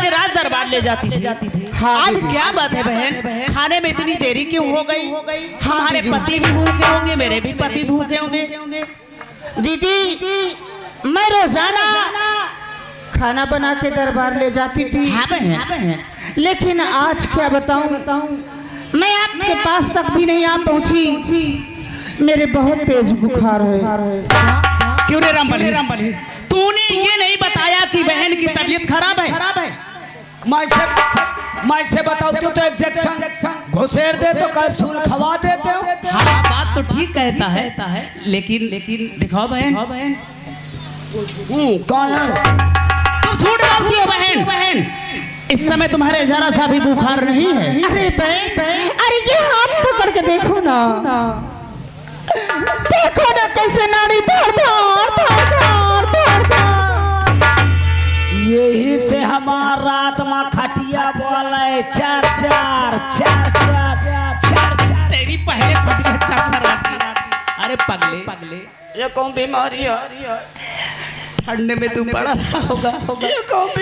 करके राज दरबार ले जाती थी। हाँ, आज क्या बात है बहन, खाने में इतनी देरी क्यों हो गई? हमारे पति भी भूखे होंगे, मेरे भी पति भूखे होंगे। दीदी, मैं रोजाना खाना बना के दरबार ले जाती थी। हाँ बहन, लेकिन आज क्या बताऊं, मैं आपके पास तक भी नहीं आ पहुंची। मेरे बहुत तेज बुखार है। क्यों रे रामबली, तूने ये नहीं बताया कि बहन की तबीयत खराब है? मैं से बताती हूँ तो इंजेक्शन घुसेर दे तो कैप्सूल खवा देते हो। हाँ बात तो ठीक कहता है, लेकिन दिखाओ बहन। कौन है? तुम झूठ बोलती हो बहन। इस समय तुम्हारे जरा सा भी बुखार नहीं है। अरे बहन, अरे ये हाथ पकड़ के देखो ना कैसे नाड़ी धड़। यही से हमारा आत्मा खटिया बोले चार। तेरी पहले खटिया चार आती। अरे पगले, ये कौन बीमारी है? ठंड में तू पड़ा रहा होगा।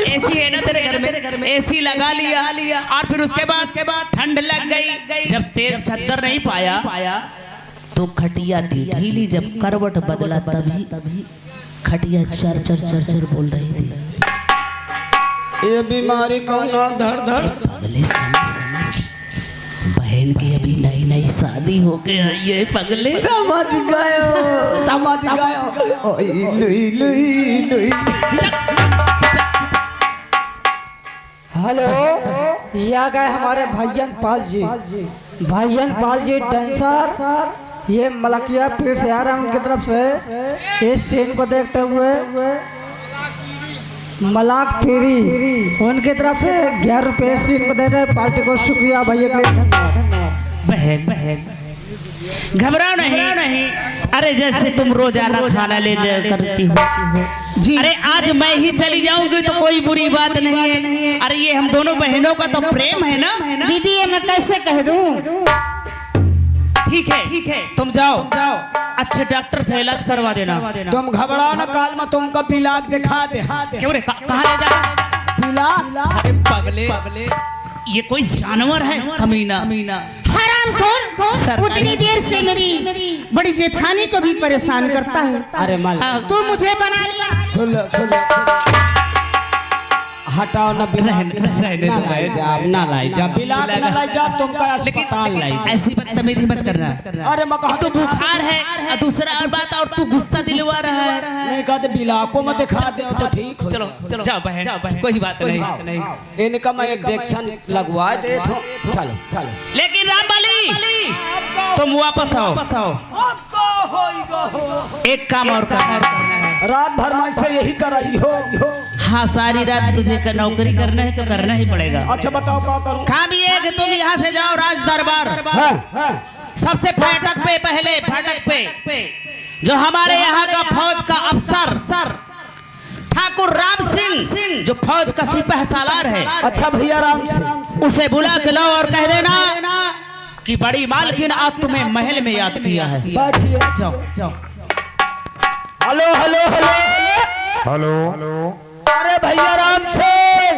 एसी है ना तेरे घर में, एसी लगा लिया और फिर उसके बाद ठंड लग गई। जब तेज छत्तर नहीं पाया तो खटिया थी ढीली। जब करवट बदला तभी खटिया चर बोल रही थी। ये बीमारी कौन? धड़ पगले समझ, बहन की अभी नई शादी हो गई है। ये पगले समझ गयो। हेलो, ये आ गए हमारे भैयन पाल जी डांसर। ये मलकिया पीर से आ रहे हैं उनकी तरफ से। इस सीन को देखते हुए मलाक पीरी उनकी तरफ से 11 रुपये सीन को दे रहे। पार्टी को शुक्रिया भैया के लिए, धन्यवाद। बहन घबराओ नहीं। अरे जैसे तुम रोजाना खाना ले जा करती हो जी। अरे आज मैं ही चली जाऊंगी तो कोई बुरी बात नहीं है। अरे ये हम दोनों बहनों का तो प्रेम है ना। दीदी, ये मैं कैसे कह दूं? ठीक है, तुम जाओ अच्छे डॉक्टर से इलाज करवा देना। तुम घबराओ ना, काल में तुमको पिलाक दिखा दे। क्यों रे, कहाँ ले जा? पिलाक? अरे पगले, ये कोई जानवर है कमीना। हरामखोर, उतनी देर से मेरी बड़ी जेठानी को भी परेशान करता है। अरे मल, तू मुझे बना लिया। सुन लो, हटाओ ना, ना लाई जा तुमका अस्पताल लाई जा। ऐसी बदतमीजी मत करना। अरे मैं कहा तो बुखार है दूसरा और बात, और तू गुस्सा दिलवा रहा है। नहीं कहते बिलाको में दिखा दे तो ठीक हो। चलो जाओ बहन, कोई बात नहीं। इनका मैं इंजेक्शन लगवा दे तो चलो। लेकिन रामबली तुम वापस आओ। एक काम और करना है। रात भर मैं से यही कराई हो। हाँ, सारी रात तुझे नौकरी करना है तो करना ही पड़ेगा। अच्छा बताओ क्या करूं? काम ये है कि तुम यहाँ से जाओ राज दरबार। सबसे फाटक पे जो हमारे यहाँ का फौज का अफसर ठाकुर राम सिंह, जो फौज का सिपह सालार है। अच्छा भैया राम सिंह, उसे बुला के लाओ और कह देना कि बड़ी मालकिन आज तुम्हें महल में याद किया है। जाओ। हेलो। अरे भैया राम सिंह,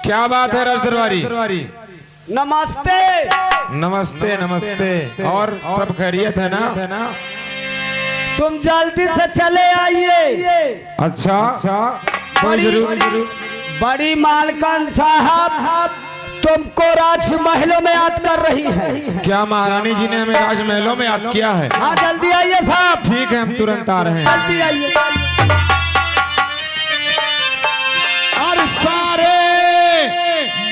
क्या बात है राज दरबारी? नमस्ते। और सब खैरियत है ना? तुम जल्दी से चले आइए। अच्छा, कोई जरूर। बड़ी मालकन साहब तुमको राजमहलों में याद कर रही है। क्या महारानी जी ने हमें राजमहलों में याद किया है? हाँ, जल्दी आइए साहब। ठीक है, हम तुरंत आ रहे हैं। जल्दी आइए। और सारे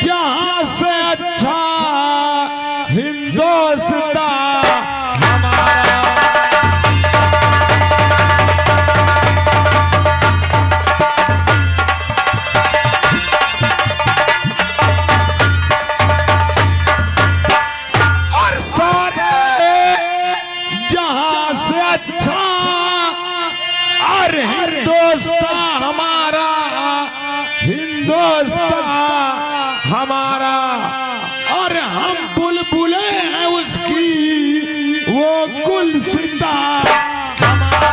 जहां से अच्छा हिंदुस्तान हमारा। और सारे जहां से अच्छा और हिंदुस्तान हमारा, हिंदुस्तान हमारा। और हम बुलबुले हैं उसकी, वो गुलसिता हमारा।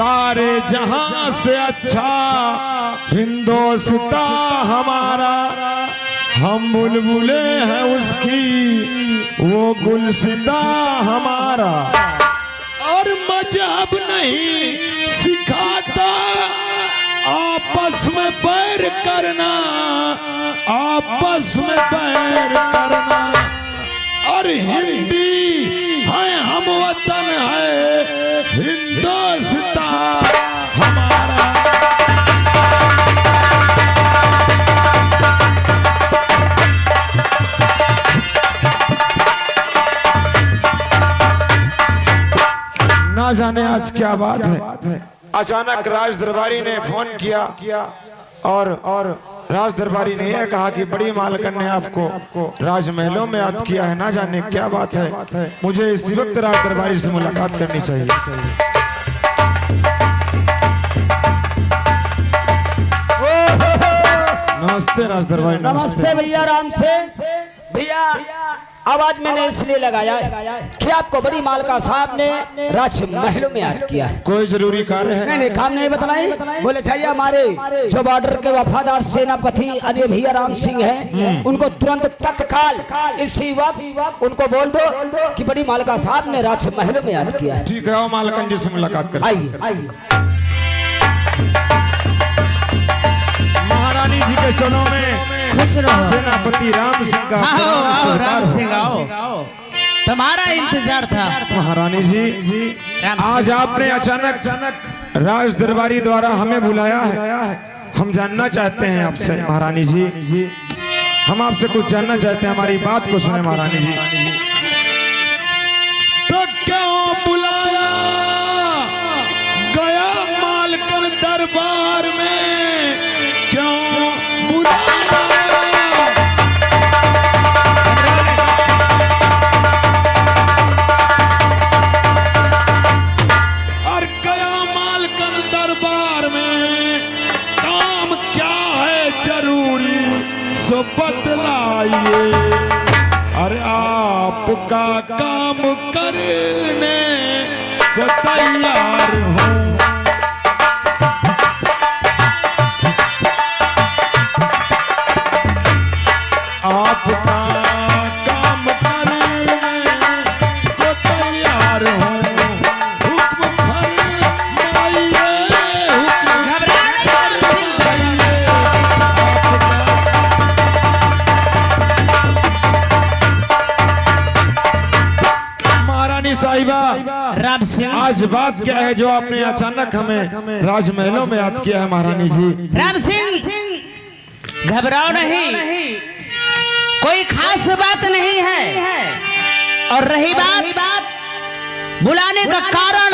सारे जहां से अच्छा हिंदोस्ता हमारा, हम बुलबुले हैं उसकी वो गुलसिता हमारा। और मजहब नहीं सिखाता आपस में बैर करना, आपस में बैर करना। और हिंदी है हम वतन है हिंदोस्ता हमारा। ना जाने आज क्या बात है, अचानक राज दरबारी ने फोन किया और राज दरबारी ने यह कहा कि बड़ी मालकन ने आपको राजमहलों में याद किया है। ना जाने क्या बात है, मुझे इसी वक्त राज दरबारी से मुलाकात करनी चाहिए। नमस्ते राज दरबारी। नमस्ते भैया। राम से भैया आवाज मैंने इसलिए लगाया कि आपको बड़ी मालका साहब ने राजमहलों में याद किया है। कोई जरूरी कार्य है? नहीं, काम नहीं बताई। बोले चाहिए हमारे जो बॉर्डर के वफादार सेनापति अजय भैया राम सिंह हैं, उनको तुरंत तत्काल इसी वक्त उनको बोल दो कि बड़ी मालका साहब ने राजमहलों में याद किया है। ठीक है, मालकन जी से मुलाकात करते हैं। आइए। महारानी जी के चरणों में खुश रहो। सेनापति राम सिंह का आओ राम सिंह आओ, तुम्हारा इंतजार था। महारानी जी, आज आपने अचानक राज दरबारी द्वारा हमें बुलाया है। हम जानना चाहते हैं आपसे महारानी जी, हम आपसे कुछ जानना चाहते हैं, हमारी बात को सुने महारानी जी। तो क्यों बुलाया गया मालकन दरबार में, क्यों बुलाया? और गया मालकन दरबार में, काम क्या है जरूरी सो बतलाइए। अरे आपका काम करने को तैयार हूँ। आपका काम करने को तैयार हूँ। हुक्म फरमाइए, हुक्म फरमाइए। महारानी साहिबा राम सिंह, आज बात क्या है जो आपने अचानक हमें राजमहलों में याद किया है महारानी जी? राम सिंह घबराओ नहीं, कोई खास बात नहीं है। और रही बात बुलाने का कारण,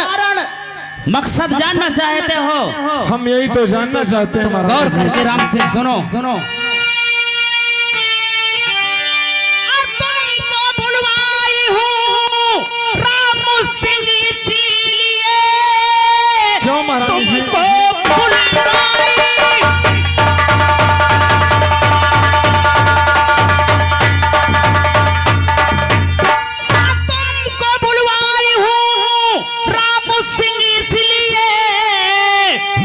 मकसद जानना चाहते हो? हम यही तो जानना चाहते हैं गौर महारानी जी। करके राम सिंह सुनो। तुमको बुलवाई हूँ राम सिंह इसीलिए, क्यों महारानी जी? तुमको बुलवाई, तुमको बुलवाई हूँ राम सिंह इसलिए,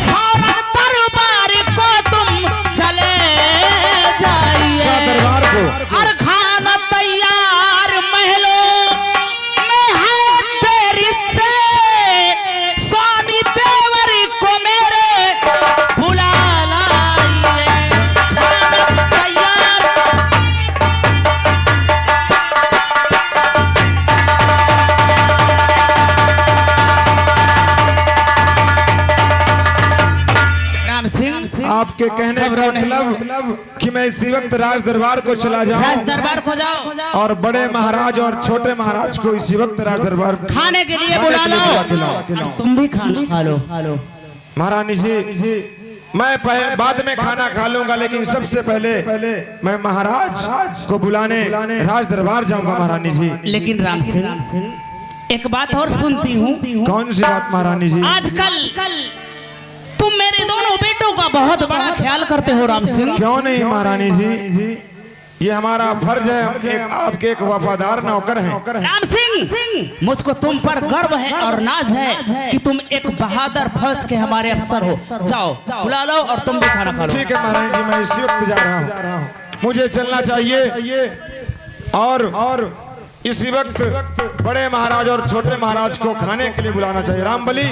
फौरन दरबार को तुम चले जाइए। दरबार को और खाना तैयार महलों में है तेरी से, स्वामी देवर को मेरे बुला लाइए। खाना तैयार, राम सिंह आपके कहने का मतलब कि मैं इसी वक्त राज दरबार को चला राज जाऊं दरबार को जाओ और बड़े महाराज और छोटे महाराज को इसी वक्त राज दरबार खाने के लिए खाने बुला के लिए लो, खिलाओ। और तुम भी खाना खा लो। महारानी जी, मैं बाद में खाना खा लूंगा, लेकिन सबसे पहले मैं महाराज को बुलाने राज दरबार जाऊंगा महारानी जी। लेकिन राम सिंह एक बात और सुनती हूँ, कौन सी बात महारानी जी? आजकल तुम मेरे दोनों बेटों का बहुत बड़ा ख्याल करते हो राम सिंह। क्यों नहीं महारानी जी? ये हमारा फर्ज है, हम आपके एक वफादार नौकर हैं। राम सिंह, मुझको तुम पर गर्व है और नाज है कि तुम एक बहादुर फौज के हमारे अफसर हो। जाओ बुला लो और तुम भी खाना खा लो। ठीक है महारानी जी, मैं इसी वक्त जा रहा हूँ, मुझे चलना चाहिए। और इसी वक्त बड़े महाराज और छोटे महाराज को खाने के लिए बुलाना चाहिए। रामबली,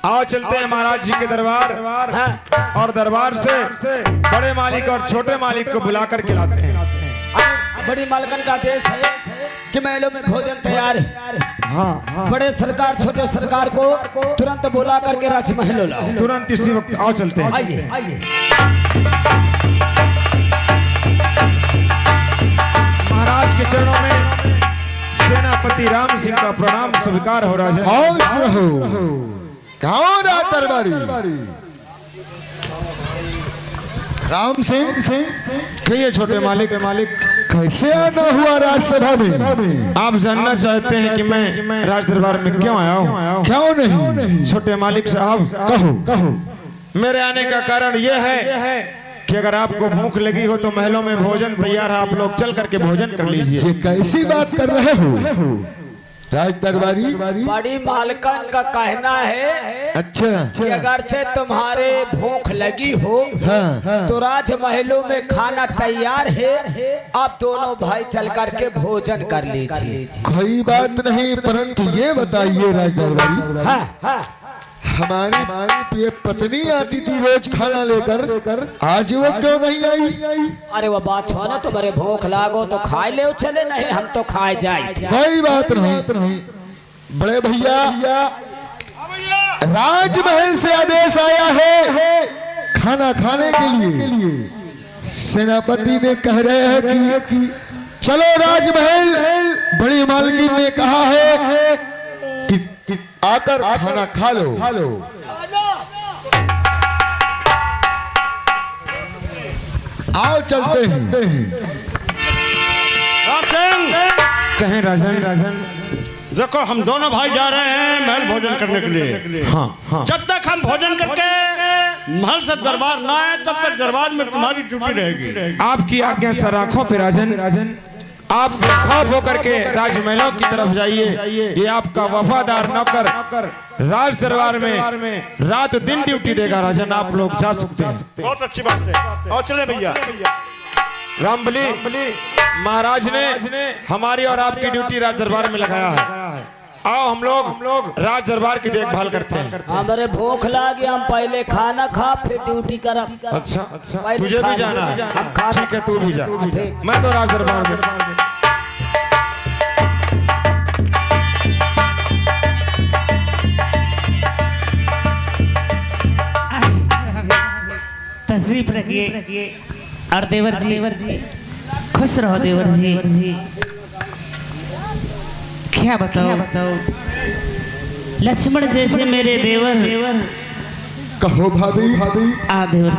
आओ चलते हैं महाराज जी के दरबार, और दरबार से बड़े मालिक और छोटे मालिक को बुलाकर खिलाते हैं। बड़ी मालकन का देश है कि महलों में भोजन तैयार है। हाँ, बड़े सरकार छोटे सरकार को तुरंत बुला करके राजमहल लाओ। तुरंत इसी वक्त आओ चलते हैं। आइए आइए। महाराज के चरणों में सेनापति राम सिंह का प्रणाम स्वीकार हो रहा है। कौन राज दरबारी? राम सिंह, कहिए छोटे मालिक। कैसे आना हुआ राज्यसभा में? आप जानना चाहते हैं कि मैं राज दरबार में क्यों आया हूँ? क्यों नहीं? छोटे मालिक साहब, कहो। मेरे आने का कारण यह है कि अगर आपको भूख लगी हो तो महलों में भोजन तैयार है, आप लोग चल करके भोजन कर लीजिए। ये कैसी बात कर रहे हो राज दरबारी? बड़ी मालकन का कहना है अच्छा, कि अगर से तुम्हारे भूख लगी हो हाँ। तो राजमहलों में खाना तैयार है, आप दोनों भाई चल करके भोजन कर लीजिए। कोई बात नहीं, परंतु ये बताइए राज दरबारी, हाँ, हमारी प्रिय पत्नी आती थी रोज खाना लेकर, आज वो क्यों नहीं आई? अरे वो बात छोड़ो, तुम्हारे भूख लागो तो खाए ले चले, नहीं हम तो खाए जाए। कोई बात नहीं। बड़े भैया, राजमहल से आदेश आया है खाना खाने के लिए। सेनापति ने कह रहे हैं कि चलो राजमहल। बड़ी मालकिन ने कहा है कि आकर खाना खा लो। आओ चलते हैं। राम सिंह, कहें राजन। देखो हम दोनों भाई जा रहे हैं महल भोजन करने के लिए। हाँ। जब तक हम भोजन करके महल से दरबार ना आए तब तक दरबार में तुम्हारी ड्यूटी रहेगी। आपकी आज्ञा सर आंखों पे राजन। आप खौफ होकर के राजमहलों की तरफ जाइए। ये आपका वफादार नौकर राज दरबार में रात दिन ड्यूटी देगा। राजन, आप लोग जा सकते हैं। बहुत अच्छी बात है, और चले भैया। रामबली, महाराज ने हमारी और आपकी ड्यूटी राज दरबार में लगाया है। आओ हम लोग राज दरबार की देखभाल करते हैं। हमारे भूख लगी, हम पहले खाना खा फिर ड्यूटी करा। अच्छा, तुझे भी जाना है? ठीक है, तू भी जा। मैं तो राज दरबार में। तशरीफ रखिए। और देवर जी खुश रहो। देवर जी क्या बताओ, लक्ष्मण जैसे मेरे देवर। कहो भाभी, देवर,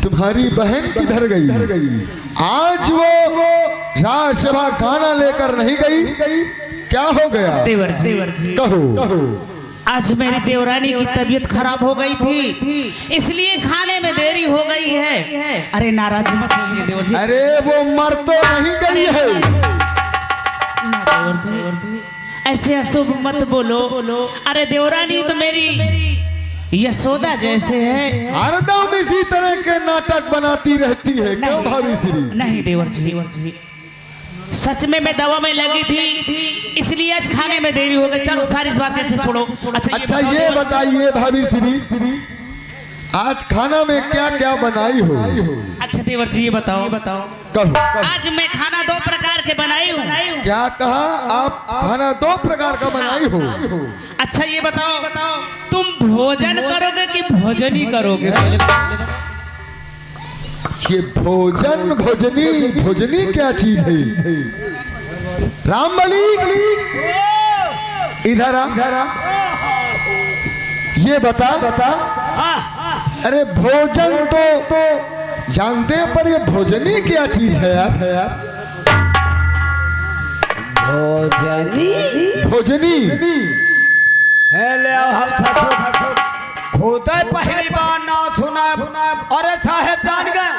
तुम्हारी बहन किधर गई? आज वो राज्यसभा खाना लेकर नहीं गई, क्या हो गया? देवर जी कहो। आज मेरी देवरानी की तबीयत खराब हो गई थी, इसलिए खाने में देरी हो गई है। अरे नाराज मत होइए देवर जी। अरे वो मर तो नहीं गई है? ना देवर जी, ऐसे अशुभ मत बोलो। अरे देवरानी तो मेरी यशोदा जैसे है। हरदम इसी तरह के नाटक बनाती रहती है, क्यों भाभी श्री? नहीं देवर जी, सच में मैं दवा में लगी थी, इसलिए आज खाने में देरी हो गई। चलो सारी इस बात से छोड़ो। अच्छा ये बताइए भाभी श्री, आज खाना में क्या क्या बनाई हो? अच्छा देवर जी, ये बताओ। कहो। आज मैं खाना 2 प्रकार के बनाई हूँ। क्या कहा? आप खाना 2 प्रकार का बनाई हो? अच्छा ये बताओ, तुम भोजन करोगे कि भोजन ही करोगे? ये भोजनी क्या चीज है? रामबली, इधर आ। ये बता। अरे भोजन तो जानते हैं, पर ये भोजनी क्या चीज है यार? भोजनी है ले हम ससुर खुद पहली बार ना सुना। अरे साहेब जान गए,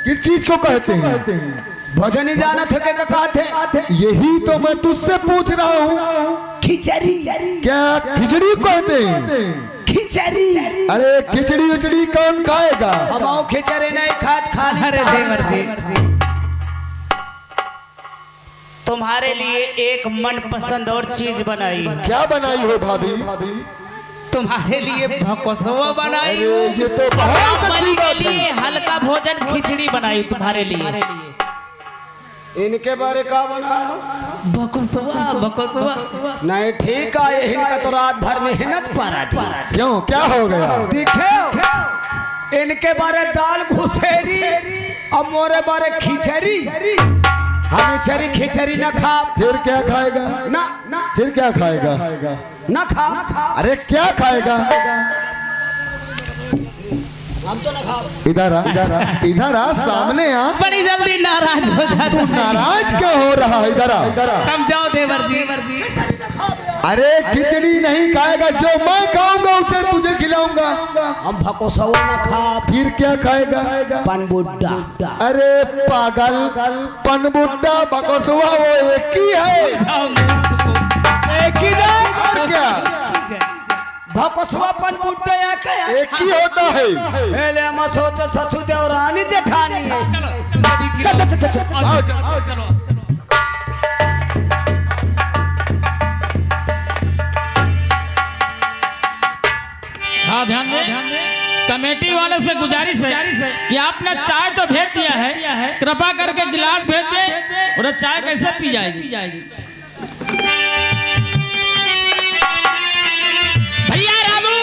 किस चीज को कहते हैं? भोजन ही जाना थे के कहा थे? यही तो मैं तुझसे पूछ रहा हूँ। खिचड़ी। क्या खिचड़ी कहते हैं? खिचड़ी। अरे खिचड़ी उचड़ी कौन खाएगा? हम खिचड़ी नहीं खात खा। अरे देवर जी, तुम्हारे लिए एक मनपसंद और चीज बनाई। क्या बनाई हो भाभी? तुम्हारे लिए भकोसवा बनाई। अरे ये तो बहुत अच्छी के बात लिए है। हल्का भोजन खिचड़ी बनाई तुम्हारे लिए। इनके बारे का बना? भकोसवा नहीं ठीक है, इनका तो रात भर मेहनत पड़ा थी। क्यों, क्या हो गया? दिखे इनके बारे दाल घुसेरी और मोरे बारे खिचड़ी। हम खिचड़ी न खा। फिर क्या खाएगा? ना फिर क्या खाएगा? न खा। अरे क्या खाएगा? हम तो न खा। इधर आ, इधर आ, सामने आ। बड़ी जल्दी नाराज हो जाता तू है। नाराज क्यों हो रहा है? इधर आ। समझाओ देवर जी। अरे खिचड़ी नहीं खाएगा, जो मैं खाऊंगा उसे तुझे खिलाऊंगा। हम भकोसवा न खा। फिर क्या खाएगा? पनबुड्डा। अरे पागल, पनबुड्डा बकसुआ वो एक ही है। एक ही नहीं और क्या? भकोसवा पनबुड्डा एक ही होता है। पहले हम सोच ससुर देवरानी जेठानी है। चलो तुझे भी खिलाओ। आओ, चलो। आओ, चलो। हाँ ध्यान दे। कमेटी वाले से गुजारिश है कि आपने चाय तो भेज दिया है, कृपा करके गिलास भेज दे। और चाय कैसे पी जाएगी? भैया रामू,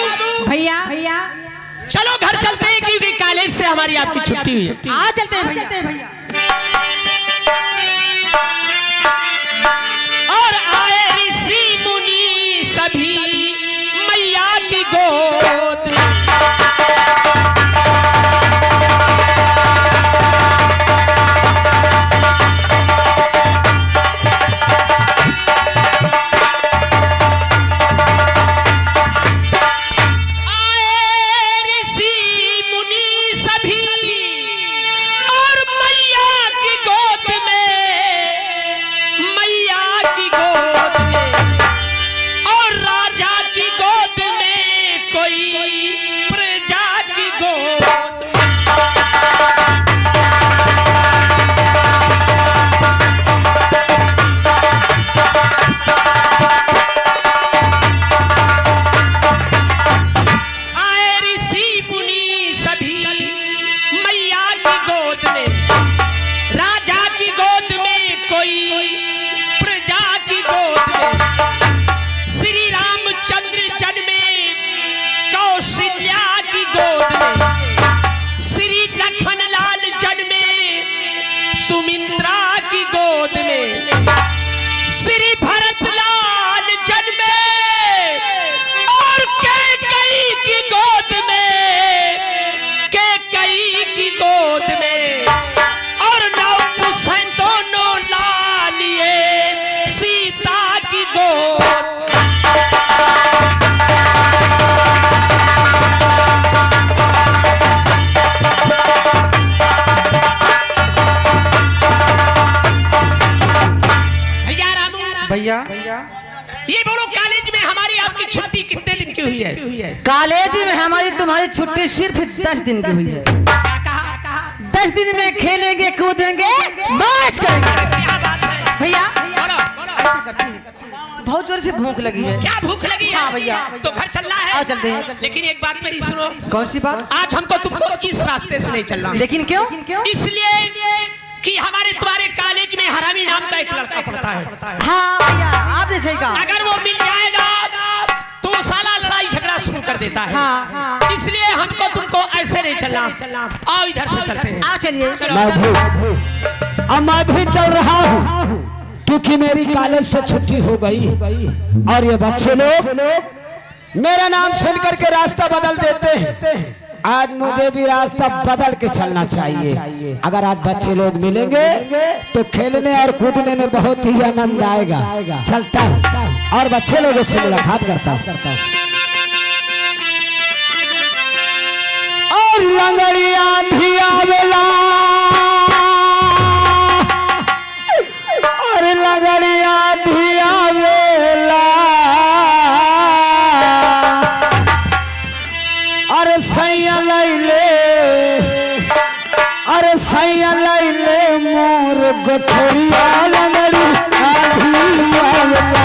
भैया चलो घर चलते हैं क्योंकि कॉलेज से हमारी आपकी छुट्टी हुई है। आ चलते हैं भैया। और आए ऋषि मुनि सभी मैया की गोद में। भैया ये बोलो कॉलेज में हमारी आपकी छुट्टी कितने दिन की हुई है? कॉलेज में हमारी तुम्हारी छुट्टी सिर्फ 10 दिन की हुई है। 10 दिन में खेलेंगे कूदेंगे मौज करेंगे। क्या बात है भैया बोलो। ऐसा करते हैं, बहुत जोर से भूख लगी है। क्या भूख लगी है? हाँ भैया। तो घर चलना है। आओ चलते हैं। लेकिन एक बात मेरी सुनो। कौन सी बात? आज हमको तुमको इस रास्ते से नहीं चलना। लेकिन क्यों? इसलिए कि हमारे तुम्हारे कॉलेज में हरामी नाम का एक लड़का पढ़ता है। हाँ भैया आपने सही कहा। अगर वो मिल जाएगा तो वो साला लड़ाई झगड़ा शुरू कर देता है। हाँ। इसलिए हमको तुमको ऐसे नहीं चलना। आओ इधर से चलते हैं। आ चलिए। अब मैं भी चल रहा हूँ क्योंकि मेरी कॉलेज से छुट्टी हो गई और ये बच्चे लोग मेरा नाम सुन करके रास्ता बदल देते हैं। आज मुझे भी रास्ता बदल के चलना चाहिए। अगर आज बच्चे लोग मिलेंगे तो खेलने और कूदने में बहुत ही आनंद आएगा। चलता हूँ और बच्चे लोगों से मुलाकात करता हूँ। और लंगड़िया भी आवेला गठरिया लंगड़ी आधी आवला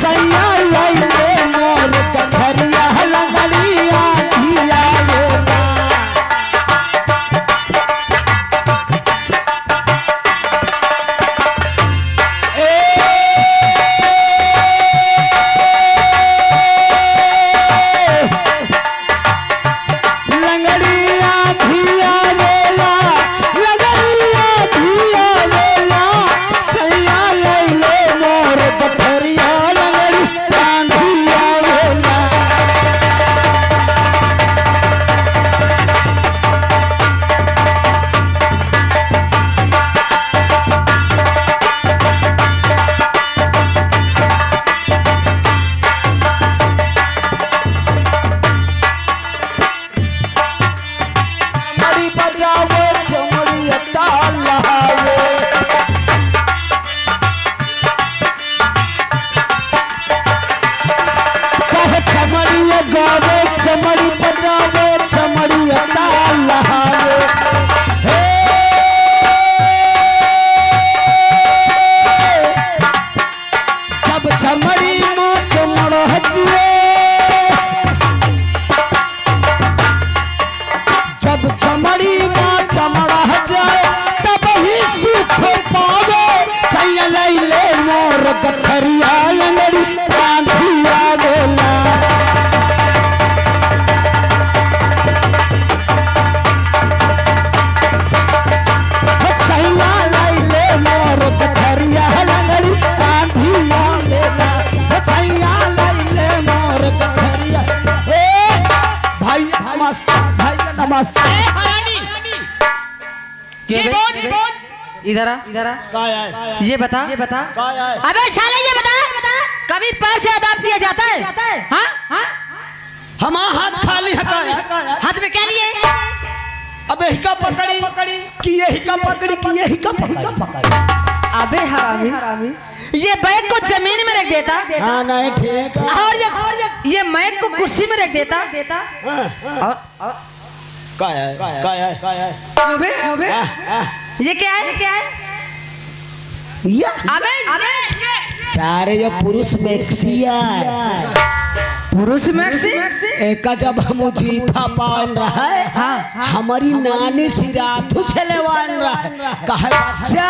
सैया लैले मोर गठरिया लंगड़ी आधी आवला लंगड़िया धिया वेला लंगड़िया धिया वेला सैया लैले मोर गठरिया लंगड़ी धिया वेला चमड़ी बजावे चमड़ी ताल लहावे कह चमड़ी गावे चमड़ी बजावे चमड़ी ताल लहावे हे जब चमड़ी में चमड़ हजिए जब चमड़ी माँ चमड़ा जाए तब ही सुख पावे सैया लैले मोर गठरिया लंगड़ी आधिया वेला सैया लैले मोर गठरिया लंगड़ी आधिया वेला सैया लैले मोर गठरिया भाई नमस्ते भाई नमस्ते इधर आ ये बता अबे साले ये बता कभी पैर से अदाब किया जाता है हाँ हमारा हाथ खाली है हाथ में क्या लिए अबे हिका पकड़ी कि ये हिका पकड़ी कि ये हिका पकड़ी अबे हरामी ये बैग को जमीन में रख देता हाँ नहीं ठीक है और ये मैग को कुर्सी में रख देता और काय है अबे ये क्या है अबे सारे जो पुरुष मैक्सिया पुरुष मैक्सी एक जब हम जीफा पान रहा है हमारी नानी सिराथु चलेवान रहा है कहे बच्चा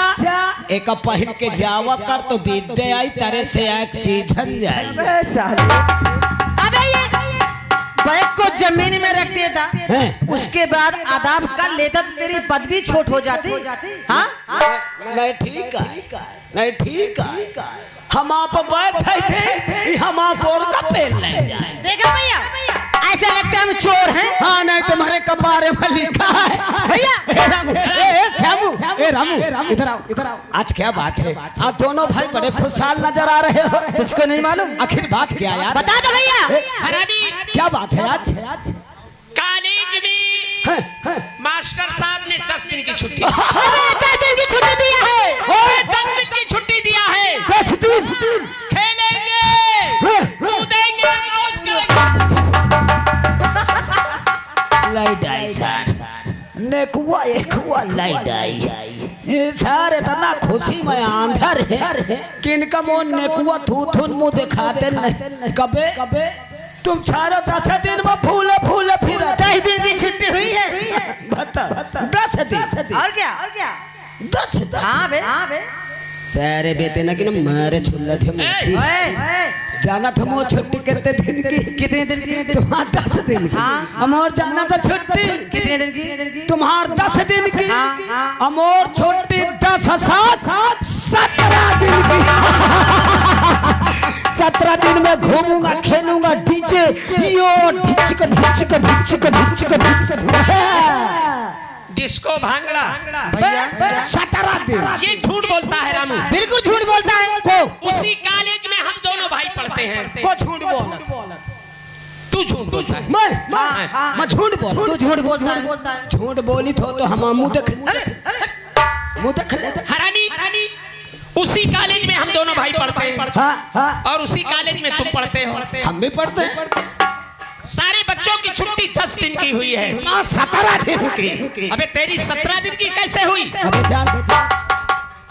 एक पहन के जावा कर तो विद्या आई तरह से एक सीधन जाए अबे ये बैग को जमीन में रख देता उसके बाद आदाब कर लेता तो तेरी पदवी छोट हो जाती हाँ नहीं ठीक है हम आप बैठे थे हम आप और का पेन ले जाए देखा भैया ऐसा लगता है हम चोर हैं हाँ नहीं तुम्हारे कपारे में लिखा है भैया रामू इधर आओ आज क्या बात है आप दोनों भाई बड़े खुशहाल नजर आ रहे हो तुझको नहीं मालूम आखिर बात क्या यार बता दो भैया क्या बात है आज कॉलेज में मास्टर साहब ने 10 दिन की छुट्टी 10 दिन की छुट्टी दिया है 10 दिन की छुट्टी दिया है 10 दिन खेलेंगे कूदेंगे मौज करेंगे लाइट आई सर नेकुआ एकुआ लाइट आई ये सारे इतना खुशी में आंधर है कि इनका मोन नेकुआ थूथुन मुंह दिखाते नहीं कबे तुम सारा 10 दिन में फूले फिर 10 दिन की छुट्टी हुई है बता 10 दिन और क्या 10 दिन हाँ बे सारे बेटे ना कि ना मारे छुल्ला थे मुझे जाना था मोर छुट्टी कितने दिन की कितने दिन की तुम्हार 10 दिन की अमोर जाना था छुट्टी कितने दिन की तुम्हार 10 दिन की अमोर छुट्टी 10 7 17 दिन की 17 दिन में घूमूंगा खेलूंगा डीजे यो ढिचक डिस्को भांगड़ा भैया 17 दिन ये झूठ बोलता है रामू बिल्कुल झूठ बोलता है उसी कॉलेज में हम दोनों भाई पढ़ते हैं को झूठ बोल तू झूठ बोलता है मैं झूठ बोल तू झूठ बोलता है झूठ बोली तो हम मुंह देख ले हरानी उसी कॉलेज में हम दोनों भाई पढ़ते हैं हाँ और उसी कॉलेज में तुम पढ़ते हो हम भी पढ़ते हैं सारे बच्चों की छुट्टी 10 दिन की हुई है। 17 दिन की। अबे तेरी 17 दिन की कैसे हुई?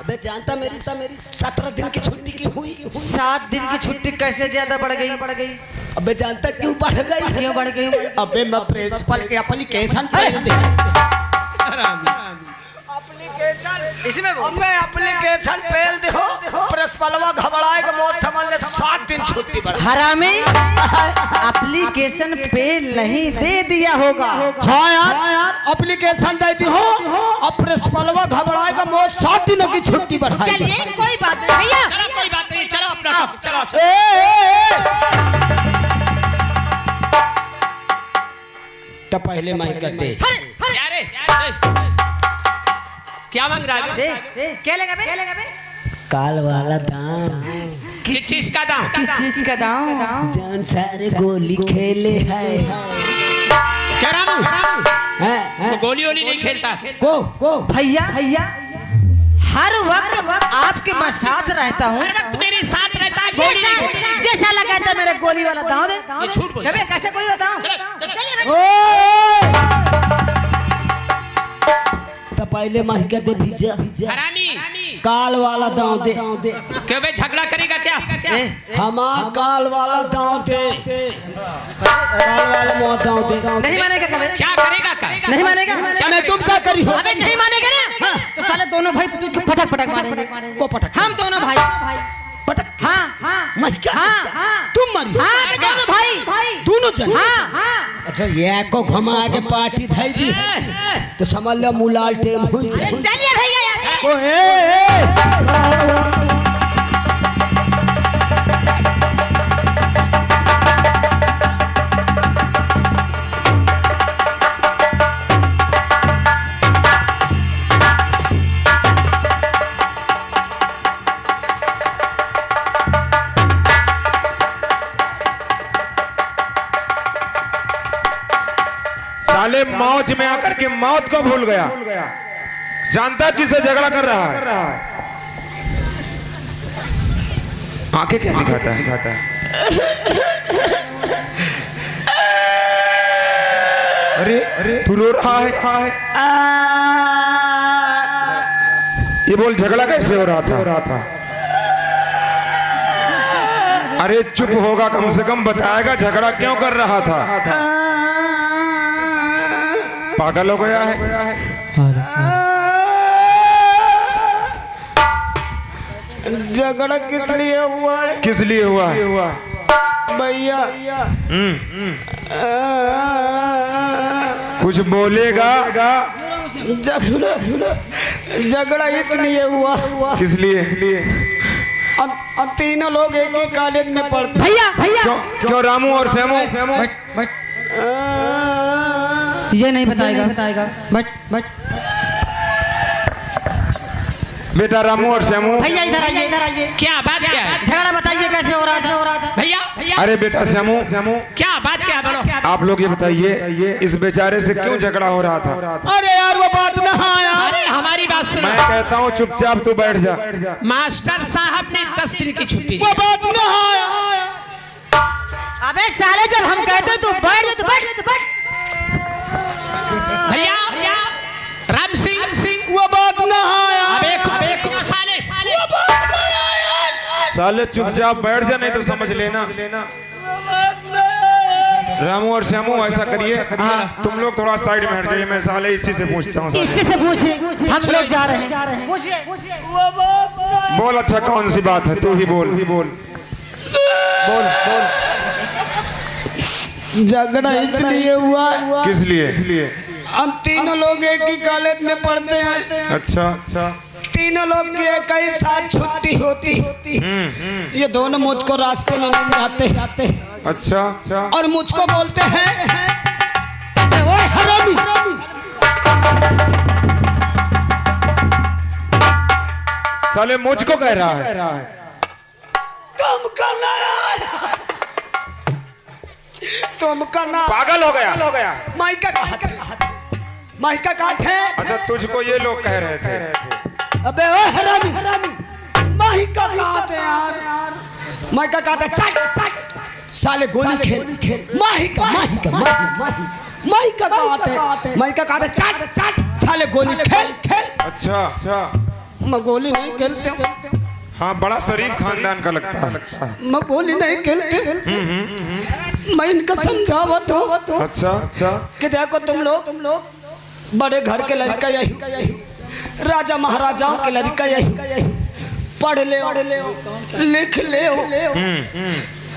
अबे जानता मेरी 17 दिन की छुट्टी की हुई। 7 दिन की छुट्टी कैसे ज्यादा बढ़ गई? अबे जानता क्यों बढ़ गई? क्यों बढ़ गई? अबे मैं प्रिंसिपल के एप्लीकेशन इसमें मैं एप्लीकेशन पेल दो प्रिंसिपलवा घबराए के मोर समझ ले 7 दिन छुट्टी बढ़ा। हरामी एप्लीकेशन पे नहीं दे दिया होगा। हाँ यार एप्लीकेशन दे दी हो अब प्रिंसिपलवा घबराए के मोर 7 दिनों की छुट्टी बढ़ाई। चलिए कोई बात नहीं भैया, चलो कोई बात नहीं, चलो अपना चलो। तो पहले मैं कहते यारे क्या मांग रहा है? क्या लेगा बे? काल वाला दाम किस चीज का दाम? किस चीज का दाम? जान सारे गोली खेले है। क्या रामू? वो वो गोली वोली नहीं खेलता। को भैया हर वक्त आपके मैं साथ रहता हूँ। हर वक्त मेरे साथ रहता है, गोली नहीं खेलता। ये साला कहता है मेरे गोली वाला दाव दे। ये झूठ बोल रहा है। कैसे गोली बताऊं? तो पहले मैं कहते भीजा हरामी काल वाला दाव दे। क्यों बे झगड़ा करेगा क्या? हमा काल वाला दाव दे। काल वाला मुँह दाव दे। नहीं मानेगा कभी? क्या करेगा का? नहीं मानेगा? क्या नहीं तुम क्या करी हो? अबे नहीं मानेगा ना तो साले दोनों भाई तुझको फटक मारेंगे। को पटक हम दोनों भाई पटक। हाँ मैं क्या? हाँ तुम मरी दोनों भाई दोनों जन। हाँ अच्छा ये को घुमा के पार्टी धाई दी तो समझ लो मुलाल टेम हो जाए। चलिए भैया यार। ओ साले मौज में आकर के मौत को भूल गया। जानता किससे झगड़ा कर रहा है? आंखें क्या दिखाता है? अरे तू रो रहा है? ये बोल झगड़ा कैसे हो रहा था? अरे चुप होगा, कम से कम बताएगा झगड़ा क्यों कर रहा था। पागल हो गया है? झगड़ा किस लिए हुआ है? किस लिए हुआ है? भैया कुछ बोलेगा? झगड़ा इसलिए हुआ। किस लिए? अब तीनों लोग एक ही कॉलेज में पढ़ते। भैया क्यों रामू और श्यामू? ये नहीं बताएगा। बट बेटा रामू और श्यामू, भैया इधर आइए। क्या बात क्या है? झगड़ा बताइए कैसे हो रहा था? भैया अरे बेटा श्यामू, क्या बात क्या बोलो? आप लोग ये बताइए इस बेचारे से क्यों झगड़ा हो रहा था? अरे यार वो बात ना आया। अरे हमारी बात सुनो। मैं कहता हूँ चुपचाप तू बैठ जा। मास्टर साहब ने 10 दिन की छुट्टी दी। वो बात ना आया। अबे साले जब हम कहते तू बैठ जा तो बैठ। भैया राम सिंह वो बात ना आया। अबे साले साले चुपचाप बैठ जा, नहीं तो समझ लेना। रामू और श्यामू ऐसा करिए, तुम लोग थोड़ा साइड में हट जाइए। मैं साले इसी से पूछता हूँ। इसी से पूछिए, हम लोग जा रहे हैं। बोल अच्छा कौन सी बात है? तू ही बोल। झगड़ा इसलिए हुआ। किस लिए? हम तीनों लोग एक ही कॉलेज में पढ़ते हैं। अच्छा तीनों लोग की एक ही साथ छुट्टी होती। ये दोनों मुझको रास्ते में मिल जाते अच्छा और मुझको बोलते हैं ओए हरामी। साले मुझको कह रहा है? तुम करना पागल हो गया? माइका काट है। अच्छा तुझको ये लोग कह रहे थे? अबे ओए हरामी माइका काट है यार। माइका काट है। साले गोली खेल माही का कहते चट साले गोली खेल। अच्छा मैं गोली नहीं खेलते, हाँ बड़ा शरीफ खानदान का लगता है। मैं गोली नहीं खेलते। मैं इनका समझावत हो अच्छा कि देखो तुम लोग बड़े घर के लड़का यही, राजा महाराजाओं के लड़का यही, पढ़ ले लिख ले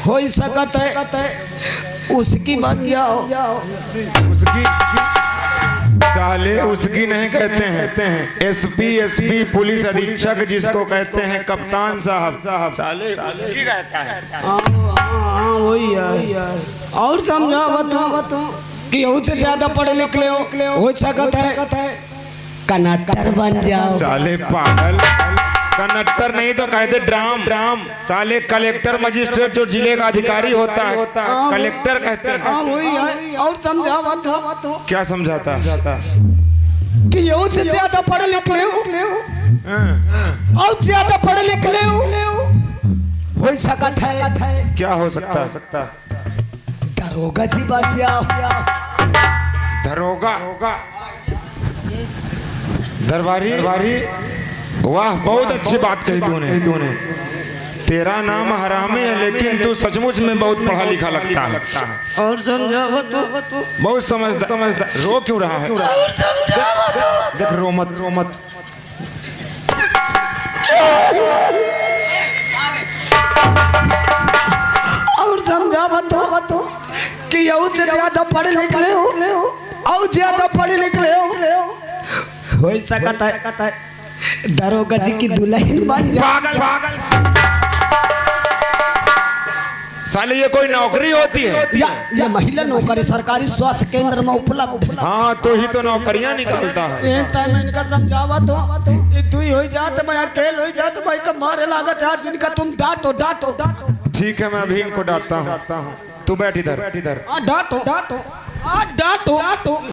हो ही सकत है उसकी बात जाओ। उसकी साले उसकी नहीं कहते हैं, एसपी पुलिस अधीक्षक जिसको कहते हैं कप्तान साहब, साले उसकी कहता है। वही है। और समझावत हो कि उससे ज्यादा पढ़े लिख ले हो सकत है कनेक्टर बन जाओ। साले पागल, कनेक्टर नहीं तो कहते ड्राम। साले कलेक्टर मजिस्ट्रेट जो जिले का अधिकारी होता है कलेक्टर कहते हैं। वही है। और समझावत हो क्या समझाता है कि ये से ज्यादा पढ़े लिख ले और ज्यादा पढ़े लिख ले हो सकत है। क्या हो सकता है? दरोगा जी बात जाओ। दरोगा दरबारी, वाह बहुत अच्छी बात कही तूने। तेरा नाम हरामी है लेकिन तू सचमुच में बहुत पढ़ा लिखा लगता है। और समझावत बहुत समझदार। रो क्यों रहा है? और समझावत देख रो मत। और समझावत हो कि ये से ज्यादा पढ़े लिख ले और ज्यादा पढ़े लिख ले हो सकत है दरोगा जी की दुल्हन बन जा। पागल साले ये कोई नौकरी होती है या महिला नौकरी सरकारी स्वास्थ्य केंद्र में उपलब्ध। हाँ तो ही तो नौकरियां निकालता है। एक टाइम इनका समझावा तो तू ही हो जात मैं अकेले हो जात भाई का मारे लागत है जिनका तुम डांटो। ठीक है मैं अभी इनको डांटता हूँ। तू बैठ इधर। डांटो।